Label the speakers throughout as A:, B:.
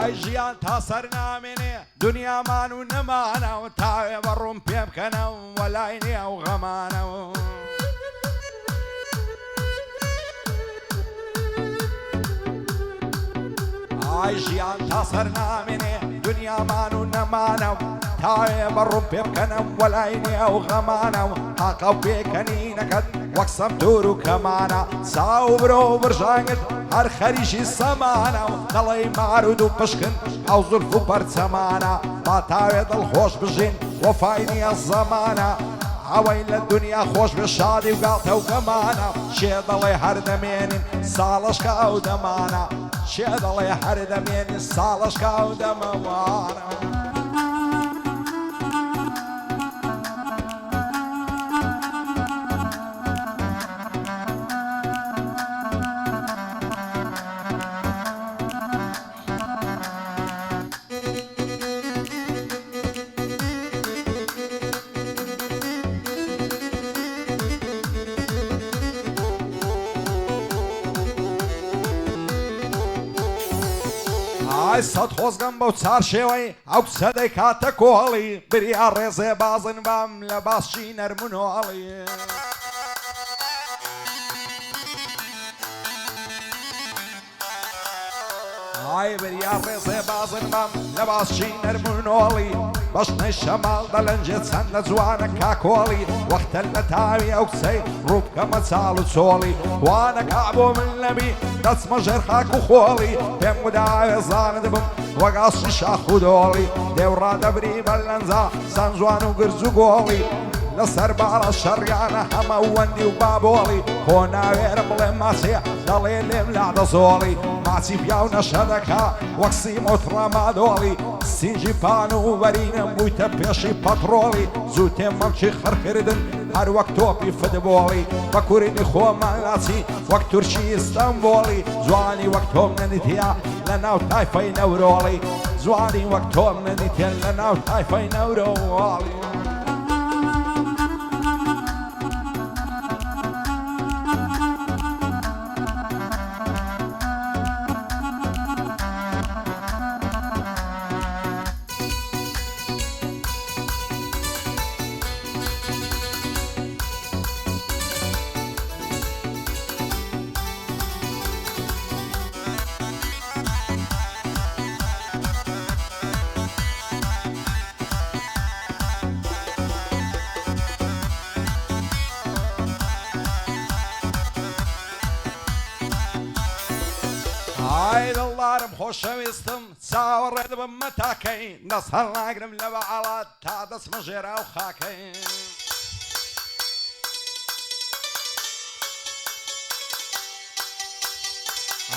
A: ئای ژیان تا سەر نامێنێ دنیامان و نەمانەوە تاوێ بەڕوون پێ بکەنەوە وەلای نییە و غەمانەوە ئای ژیان تا سەر نامێنێ دنیامان و نەمانەوە تاوێ بەڕوون پێ بکەنەم وەلای نییە و غەمانەوە تاقە و پێکەنینەکەت وەک سەمتور و کەمانە ساو برۆ و برژانگت هەر خەریشی سەمانەوە دەڵێی مارود و پشکن ئەو زولف و پەرچەمانە با تاوێ دڵخۆش بژین وەفای نییە زەمانە ئەوەی لە دنیا خۆش بێ شادی و گاڵتە و گەمانە شێ دەڵێ هەر دەمێنین ساڵەشکە ئەو دەمانە شێ دەڵێ هەر دەمێنین ساڵەشکە ئەو دەمەوانە ئای سەد خۆزگەم بەو چار شێوەی ئەو کچە دەیکاتە کۆڵی بریا ڕێزێ بازن بام لە باسچی نەرمونۆڵی ئای بریا ڕێزێ بازن بام لە باسچی نەرمونۆڵی بەشنەی شەماڵ دەلەنجێت چەندە جوانە کاکۆڵی وەختە لە تاوی ئەو کچەی ڕووبکەمە چاڵ و چۆڵی وانەکا بۆ من لەبی دەچمە ژێر خاک و خۆڵی پێم ودا زانت بم وەگاسی شاخ و دۆڵی دێوڕادەبری بەلەنجا زەنجوان و گرج و گۆڵی لەسەر باڵە شەڕیانە هەمە وەندی و بابۆڵی خۆ ناوێرە بڵێ ماچێ دەڵێ لێم لادە زۆڵی ماچی پیاو نەشە دەکا وەک سیمۆتڕە مادۆڵی سینجی پان و وەرینم بوویتە پێشی پەتڕۆڵی زوو تێم مەمچی خڕکردن هەر وەک تۆپی فدبۆڵی بە کوردی خۆمان ناچی وەک تورکی ئیستەنبۆڵی جوانی وەک تۆم نەنیتیا لە ناو تایفەی نەورۆڵی جوانی وەک تۆم نەنیتێن لە ناو تایفەی نەورۆڵی ئای دڵدارم خۆشەویستم چاوەڕێ دەبم مەتاکەی دەست هەڵ ناگرم لە بەعاڵات تا دەچمە ژێرا و خاکەی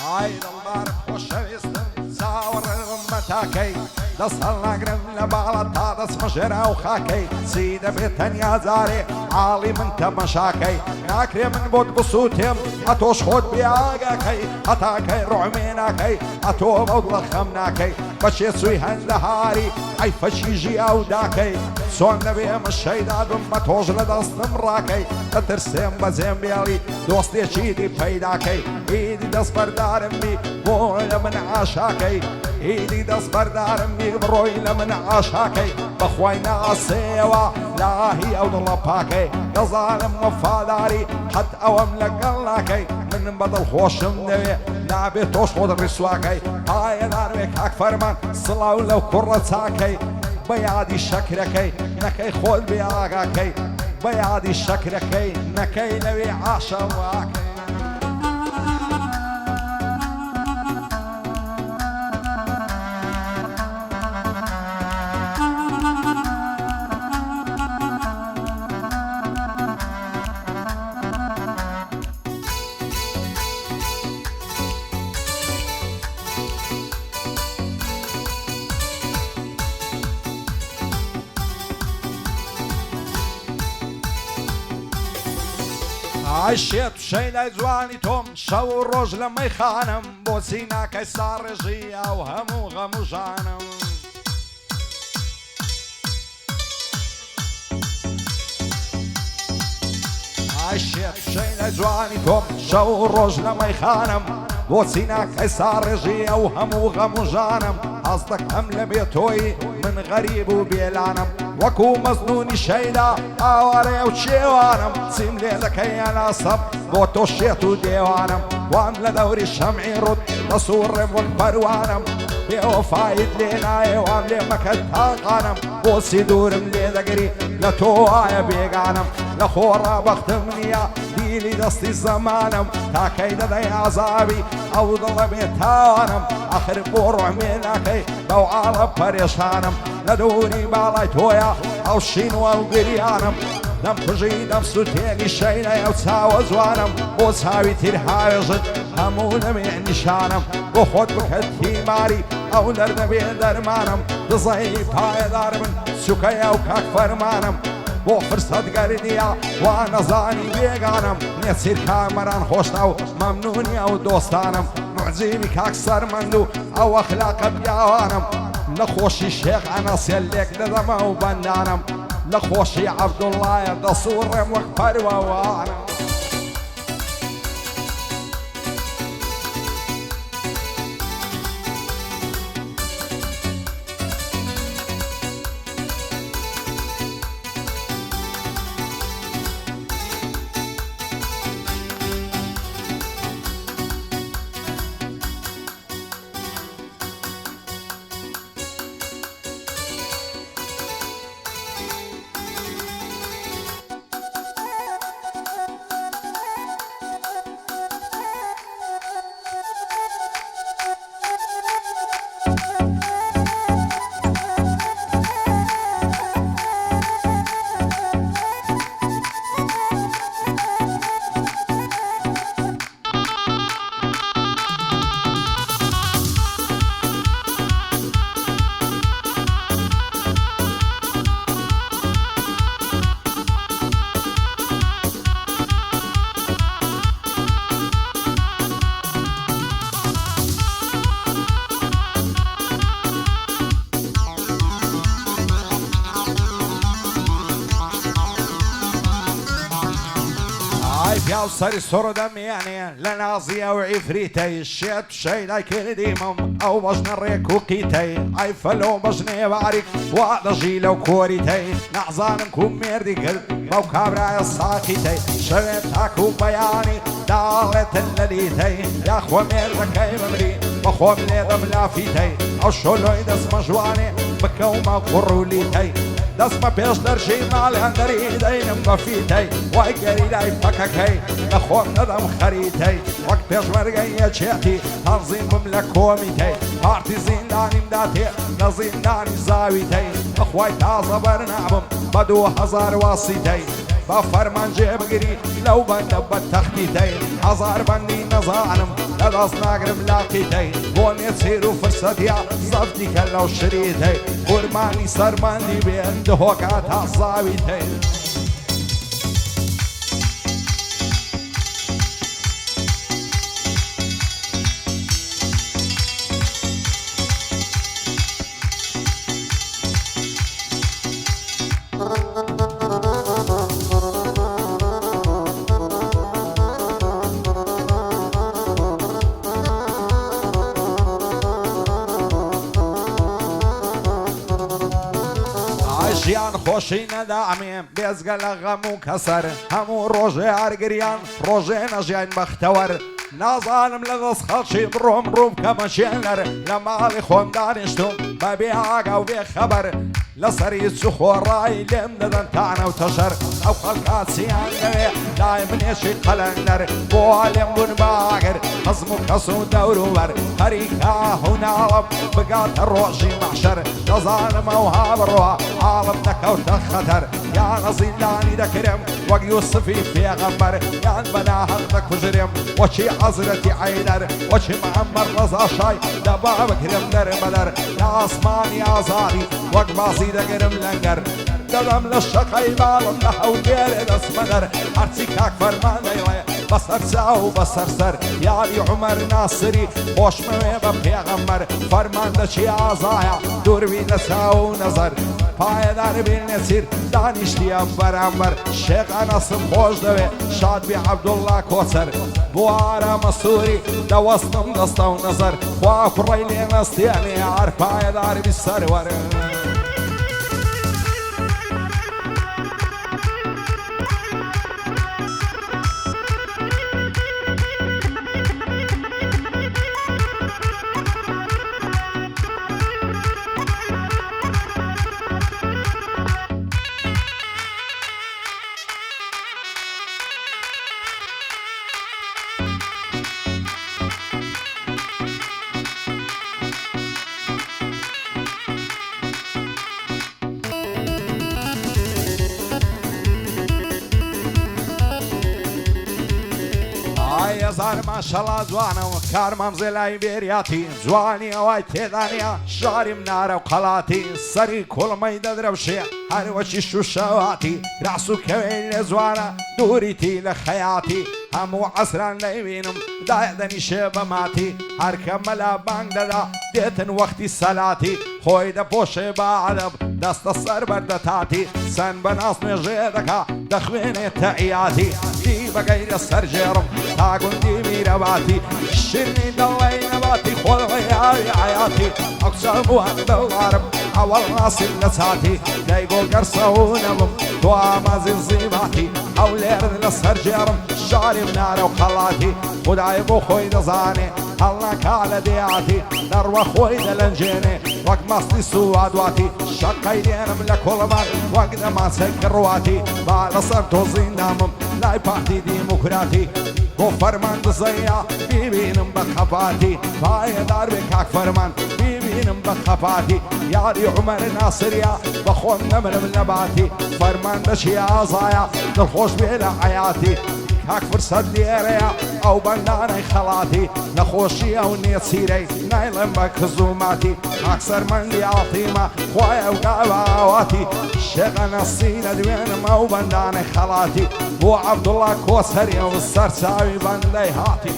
A: ئای دڵدارم خۆشەویستم چاوەڕێ دەبم مەتاکەی دەست هەڵ ناگرم لە باڵات تا دەچمە ژێرا و خاکەی چی دەبێت تەنیا جارێ عاڵی من تەمەشاکەی ناکرێ من بۆت بسووتێم ئەتۆش خۆت بیاگەکەی هەتاکەی ڕۆمێ ناکەی ئەتۆ بەو دڵە خەم ناکەی بەچێ چووی هەندەهاری ئەی فەچیژی ئەو داکەی چۆن دەبێ مەشەیدادم بە تۆژ لە دەستم ڕاکەی دەترسێم بە جێمبێڵی دۆستێکی دی پەیداکەی ئیدی دەست بەردارم بی بۆ لە من عاشاکەی ئیدی دەست بەردارم بی بڕۆی لە من عاشاکەی بەخوای ناسێوە لاهی ئەو دڵە پاکەی دەزانم وەفاداری حەت ئەوەم لەگەڵ ناکەی من بەدڵ خۆشم دەوێ نابێت تۆش خۆت ڕیسواکەی ئاەدانوێ کاک فەرمان سڵاو لەو کوڕە چاکەی بە یادی شەکرەکەی نەکەی خۆت بێئاگاکەی بە یادی شەکرەکەی نەکەی لەوێ عاشەواکەی ئای شێت شەی لای جوانی تۆم شەو و ڕۆژ لە مەیخانم بۆچی ناکەی ساڕێژی ئەو هەموو غەم و ژانم ئای شێت شەی لای جوانی تۆم شەو و ڕۆژ لە مەیخانم بۆچی ناکەی ساڕێژی ئەو هەموو غەموژانم ئەس دەکەم لە بێتۆی من غەریب و بێلانم وەکو مەزنونی شەیدا ئاوارێ و چێوانم چیم لێ دەکەی ئەناسەم بۆ تۆ شێت و دێوانم وام لە دەوری شەمعی ڕوت دەسوڕێم وەک پەروانم بێوەفایت لێ نایە وام لێ مەکەت تاقانم بۆچی دوورم لێ دەگری لە تۆ وایە بێگانم لە خۆڕا بەختم نییە دیلی دەستی زەمانم تاکەی دەدەی ئازابی ئەو دڵە بێ تاوانم ئەخر بۆ ڕۆحمێ ناکەی بەو ئاڵە پەرێشانم لە دووری باڵای تۆیە ئەو شینوە و گریانم دەم پژی دەم سوتێنی شەینەیە و چاوە جوانم بۆ چاوی تیر هاوێژت هەموو نەبێ نیشانم بۆ خۆت بکەت تیماری ئەو دەردەبێ دەرمانم دزەی پایەدار من سوکەیە و کاک فەرمانم بۆ فرسەت گەردیە وا نەزانی بێگانم نێچیر کامەران خۆشتا و مەمنونیە و دۆستانم معجیبی کاک سەرمەند و ئەو ئەخلاقە پیاوانم لە خۆشی شێخ ئەنەسێ لێک دەدەمە و بەندانم لە خۆشی عەبدوڵڵایە دەسوڕێم وەک پەروەوانم پیاو سەری سڕ دەمێنێ لە نازیە و عیفریتەی شێت شەیدای کردیمم ئەو بەژنە ڕێک و قیتەی ئای فەلۆ بەژنێ باریک وا دەژی لەو کۆریتەی نازانم کوم مێردی کرد بەو کابرایە ساقیتەی شەوێت تاک و بەیانی داڵێتن لە لیتەی یاخۆ مێردەکەی بمری بەخۆم لێ دەملافیتەی ئەو شۆلۆی دەستمە جوانێ بکەومە قوڕ و لیتەی دەستمە پێش دەرژی ماڵی هەندەری دەینم بەفیتەی وای گەریدای پەکەکەی لە خۆم نەدەم خەریتەی وەک پێشمەرگەی یەکێتی تەنزیم بم لە کۆمیتەی پارتی زیندانیم داتێ لە زیندانی زاویتەی بەخوای تازە بەرنابم بە 2000 واسیتەی با فەرمان جێبگری لەو بەندە بەدتەختیتەی هەزار بەندی نەزانم لەدەست ناگرم لاقیتەی بۆ نێچیر و فرسەتیا زەفتیکە لەو شریتەی قورمانی سەرمەندی بێن دهۆکە تا زاویتەی ژیان خۆشی نەدامێم بێزگە لە غەم و کەسەر هەموو ڕۆژێ ئارگریان ڕۆژێ نەژیان بەختەوەر نازانم لە دەست خەڵکی بڕۆم ڕووم کەمە شێنەر لە ماڵی خۆم دانیشتم بەبێ ئاگا و بێ خەبەر لەسەری چ خۆڕایی لێم دەدەن تانە و تەشەر ئەو خەڵکاتیان لەوێ دای منێشی قەلەندەر بۆ لێم بوون باگر حەزم و کەس و دەوروبەر هەریکا هەوناڵم بگاتە ڕۆژی مەحشەر دەزانم ئەو هاوڕۆ ئاڵم نەکەوتە خەتەر یانە زیندانی دەکرم وەک یوسفی پێغەمبەر یان بەناهەق دەکوژرم وەچی حەزرەتی عەیدەر وەچی محەممەد ڕەزا شای دەبا بکرم دەربەدەر لە ئاسمانی ئازاری وەک بازی دەگرم لەنگەر دەدەم لە شەقەی باڵم لە هەولێرێ دەستمەدەر هەرچی کاک فەرمان دەیڵێ بە بەسەر چاو بەسەر سەر یاری عومەر ناسری خۆشمەوێ بە پێغەمبەر فەرمان دەچی ئازایە دووربی لە چاو و نەزەر پایەدار بێنێ چیر دانیشتیە بەرامبەر شێخ ئەنەسم خۆش دەوێ شادبی عەبدوڵڵا کۆچەر بۆ ئارامە سووری دەوەستم دەستە و نەزەر خوا کوڕەی لێ نەستێنێ هەر پایەدار بی سەروەر هزار ماشەڵا جوانەوە کارمەم زێلای بێریاتی جوانی ئەوای تێدانیا شاریم نارە و قەڵاتی سەری کوڵمەی دەدرەوشێ هەروەچی شوشەواتی راس و کەوێی لێ جوانە دووریتی لە خەیاتی هەموو عەسران لەیبینم دایدەنیشێ بەماتی هەرکە مەلا بانگ دەدا دێتن وەختی سەلاتی خۆی دەپۆشێ بە عەدەب دەستە سەر بەردەتاتی سەن بە ناس نوێژێ دەکا دەخوێنێ تەعیاتی دی بەگەی لەسەر ژێڕم تا گوندی میرەباتی شیرنی دڵی نەباتی خۆڵی ئاوی عەیاتی ئەکسە بووە دڵدارم ئەوەڵ ناسیم لە چاتی دەیگۆ گەرسە و نەبم تۆ ئامازی زیباتی ئەو لێرن لەسەر ژێڕم شاریم نارە و قەڵاتی خودای بۆ خۆی دەزانێ هەڵناکا لە دێعاتی دەڕوە خۆی دەلەنجێنێ وەک مەستی سووادواتی شەقەی دێنم لە کۆڵەمان وەک دەماسەی کڕواتی با لەسەر تۆ زیندامم لای پارتی دیموکراتی بۆ فەرمان دزەیە بیبینم بە خەپاتی پایەدار بێ کاک فەرمان بیبینم بە خەپاتی یاری عومەر ناسریە بە خۆم نەمرم لە باتی فەرمان دەچی ئازایە دڵخۆش بێ لە حەیاتی کاک فرسەت لێرەیە ئەو بەندانەی خەڵاتی نەخۆشی ئەو نێچیرەی نایڵم بە کزوماتی ئاکسەرمەندی ئاڵتیمە خوایە و گاواواتی شێخە نەسی لە دوێنم ئەو بەندانەی خەڵاتی بۆ عەبدوڵڵا کۆچەریە و سەرچاوی بەندەی هاتی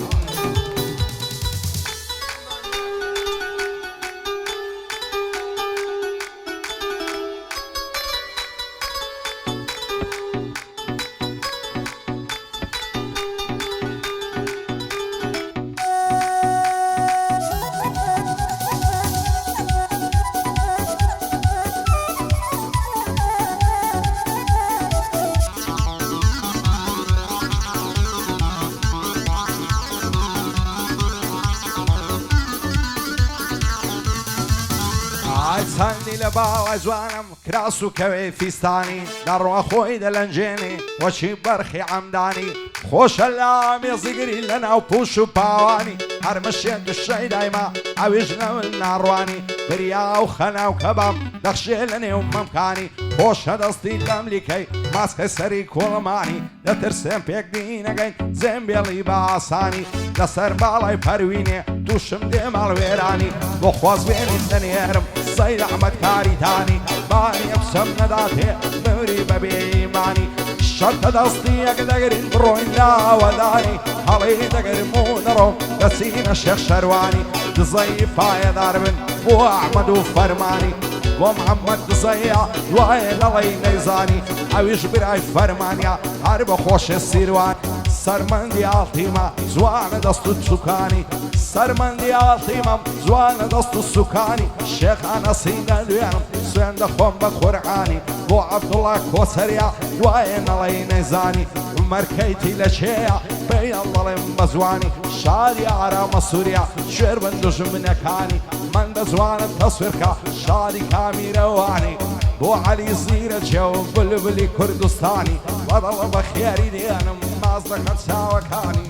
A: چەندی لە باوە جوانم کراس و کەوێ فیستانی دەڕوە خۆی دەلەنجێنێ وەچی بەرخی عەمدانی خۆشە لە مێزیگری لە ناو پوش و پاوانی هەرمەشێن دشەی دایما ئەویش نەون ناڕوانی بریا و خەنا و کەباب دەخشێ لە نێو مەمکانی خۆشە دەستی لەملیکەی ماسکە سەری کوڵمانی دەترسێن پێک دینەگەین زێمبێڵی بە ئاسانی لەسەر باڵای پەروینێ تووشم دێ ماڵوێرانی بۆ خۆزبێنی دەنێرم سەیر ئەحمەد کاریتانی بانی ئەفسەم نەداتێ بوری بەبێ ئیمانی شەرتە دەستی یەک دەگرین بڕۆین لاوەدانی هەڵی دەگرم و دەڕۆم دەچینە شێخ شەروانی دزەی پایەدار بن بۆ ئەحمەد و فەرمانی بۆ محەممەد دزەیە دوایە لەڵی نەیزانی ئەویش برای فەرمانیا هەر بە خۆشێ سیروان سەرمەندی ئاڵتیمە جوانە دەست و چووکانی سەرمەندی ئاڵتیمەم جوانە دەست و سوکانی شێخانە سینە دوێنم سوێن دەخۆم بە قورعانی بۆ عەبدوڵڵا کۆچەریە دوایە نەڵی نەیزانی مەرکەیتی لە چێیە پێیە دەڵێم بە جوانی شاری ئارامە سووریا شێر بن دوژمنەکانی من دە جوانت تەسوێرکە شاری کامیرەوانی بۆ عەلی زیرە جێ و بلبلی کوردستانی بەدەڵە بە خێری دێنم ناز دەکەن چاوەکانی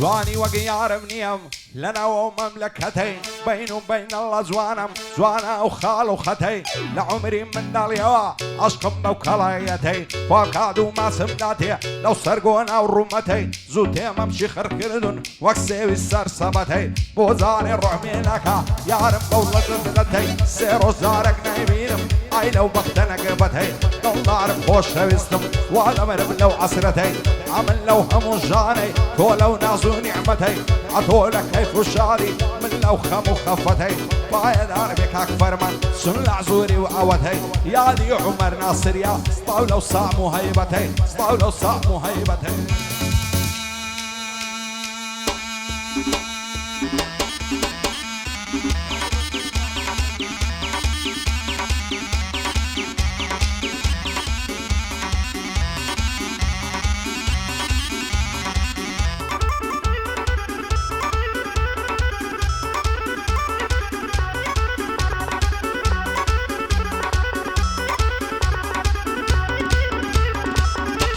A: زواني وقيار منيم لنا ومملكتي بين وبين الله زوانم زوانا وخال وختي لعمري من اليوا عشقم وكلايتي وكادو ما سمداتي لو سرقونا ورمتي زوتي ممشي خركردن وكسيوي السرسبتي بوزاني الروح منك يا رب بولد ذلتي سيرو زارك نايبينم اي لو بختنا قبتي لو نعرف خوش ويستم وانا مرب لو عسرتي عمل لو همو جاني لو نازو نعمتي عطولك كيف الشاري من لو خمو خفتي بايد عربك اكبر من سنلع زوري وقوتي يا دي عمر ناصر يا طاولة وصعمو هيبتي طاولة وصعمو هيبتي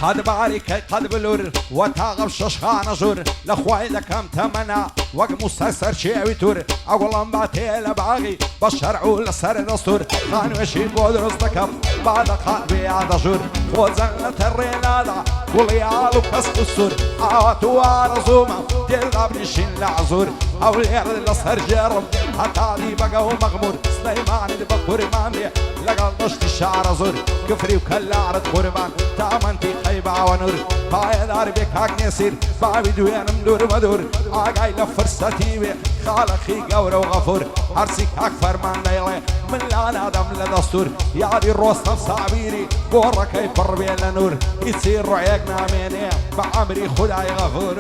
A: قد بارك قد بلور وتاغب ششخان زور لخواي لكم تمنا وق مستسر شيوي تور اقول باتي لباغي بالشرع لسر دستور خان وشي بودرز دكم بعد قلبي عاد جور وزنة الرينادا وليالو كسق السور عواتو رزومة تلعب نشين لعزور او اليرد لسر جرم حتى دي بقى ومغمور سليمان بكور مامي لقى نشت الشعر زور كفري وكل عرض قربان تامنتي خيبة ونور بايد عربك هاك نسير بابي دوين مدور مدور عاقاي لفرستي بي خالقي قور وغفور عرسك هاك فرمان ليلي من لانا دم لدستور يادي الروستف صعبيري بورك يفر بي لنور يصير رعيقنا مني بعمري خداي غفور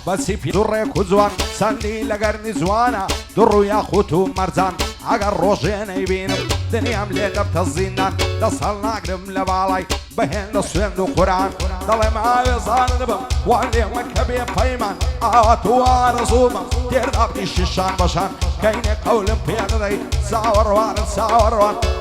A: بسي في درك وزوان سندي لقرني زوانا درو يا خوتو مرزان عقر روجين يبينم دنيا مليقة بتزينان دصلنا قدم لبالي بهن دصوين دو قرآن دلي معاوي صار نبم وعلي مكبي بيمان آواتو رزوما تيرداب دي شيشان بشان كيني قول بياندي ساور وان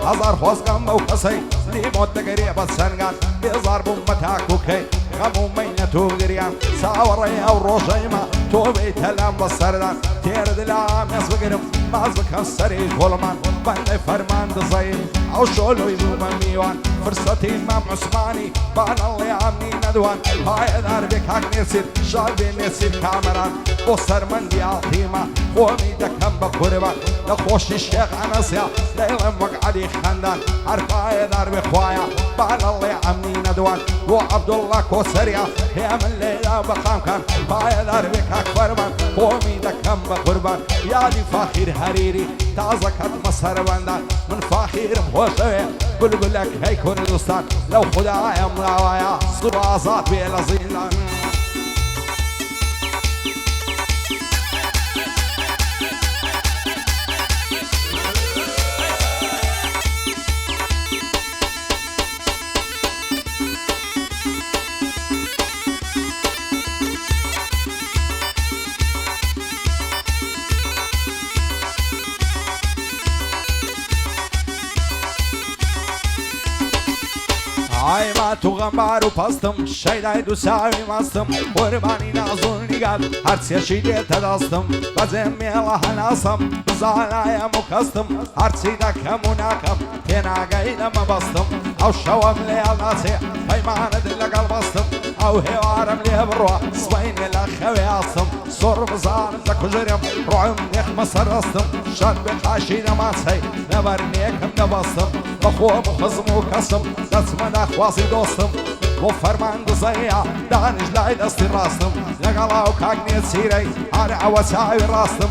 A: هزار خوز قم وكسي لي مود قريبا سنغان بيزار بمتاكو كي غمو مينتو قريان ساور يا وروجيما تو بيت الام بسردان تيرد الام يسبقرم مازبك السري كولمان بني فرمان دزين او شولو يدوما ميوان فرصتي امام عثماني بان الله عمي ندوان هاي داربك هاك نسير شالبي نسير كامران بصر من دي عطيمة قومي دكم بقربان لخوش الشيخ عناسيا ليلم وقعدي خندان عرفاي داربي خوايا بان الله عمي ندوان وعبد الله كوسريا هي من ليلة بقام كان هاي داربك اكبر من قومي دكم بقربان يا دي فاخر هريري تعزكت مصر بندان من فاخر بوشوي بلبلك هي كردستان لو خدايا مراوايا صبازات بلا زينان هاي ما تغمار وباستم شيداي دوساوي ماستم قرباني نازوني قال هرسيا شيدي تداستم بزمي الله ناسم زانا يا مكستم هرسي دك مناكم تنا قايد ما بستم او شوام لي الناسي فيمان دلق البستم او هوارم لي بروح سوين الاخوي عصم صور بزان دك روعم نيخ مصر استم شاد بخاشي نماسي نبرنيكم نبستم بخو مخزم وكسم دسمنا خواسي دوستم وفرمان دزيا دانش لاي دستي راستم يقلاو كاقني تسيري عرع وساوي راستم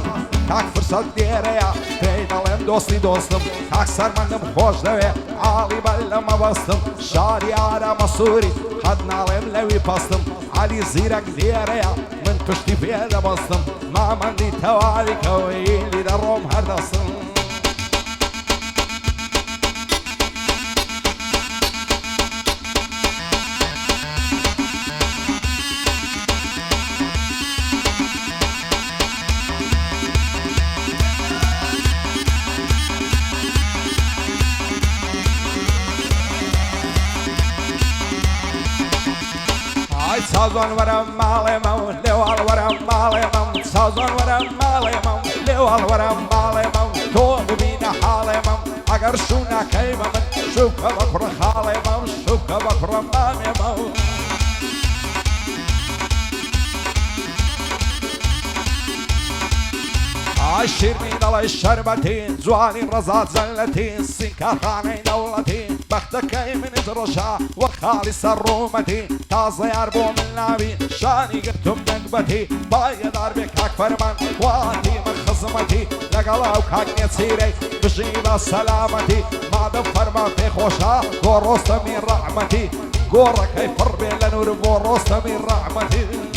A: کاک فرسەت دێرەیە پێی دەڵێم دۆستی دۆستم کاک سەرمەندم خۆش دەوێ عاڵی بەر لەمە بەستم شاری ئارامە سووری قەت ناڵێم لەوی پەستم عەلی زیرەک دێرەیە من پشتی پێ دەبەستم مامەندی تەواوی کەوەیلی دەڕۆم هەردەستم سازۆن وەرە ماڵێمە و لێواڵ وەرە ماڵێمە و سازۆن وەرە ماڵێمە و لێواڵ وەرە ماڵێمە و تۆ ببینە حاڵێمە ئەگەر شوو ناکەیمە من شوکە بە کوڕە خاڵێمە و شوکە بە کوڕە مامێمە و ئای شیرنی دەڵی شەربەتی جوانی ڕەزات زەلەتی سینکارخانەی دەوڵەتی بەختەکەی منت ڕەشا وە خاڵی سەر ڕوومەتی تازە یار بۆ من ناوی شانی گرتم دەنگبەتی باەدار بێ کاک فەرمان واتی من خزمەتی لەگەڵا و کاک نێچیرەی بژی بە سەلامەتی مادەم فەرمان پێ خۆشە بۆ ڕۆستەمی ڕەحمەتی گۆڕەکەی پڕ بێ لە نور بۆ ڕۆستەمی ڕەحمەتی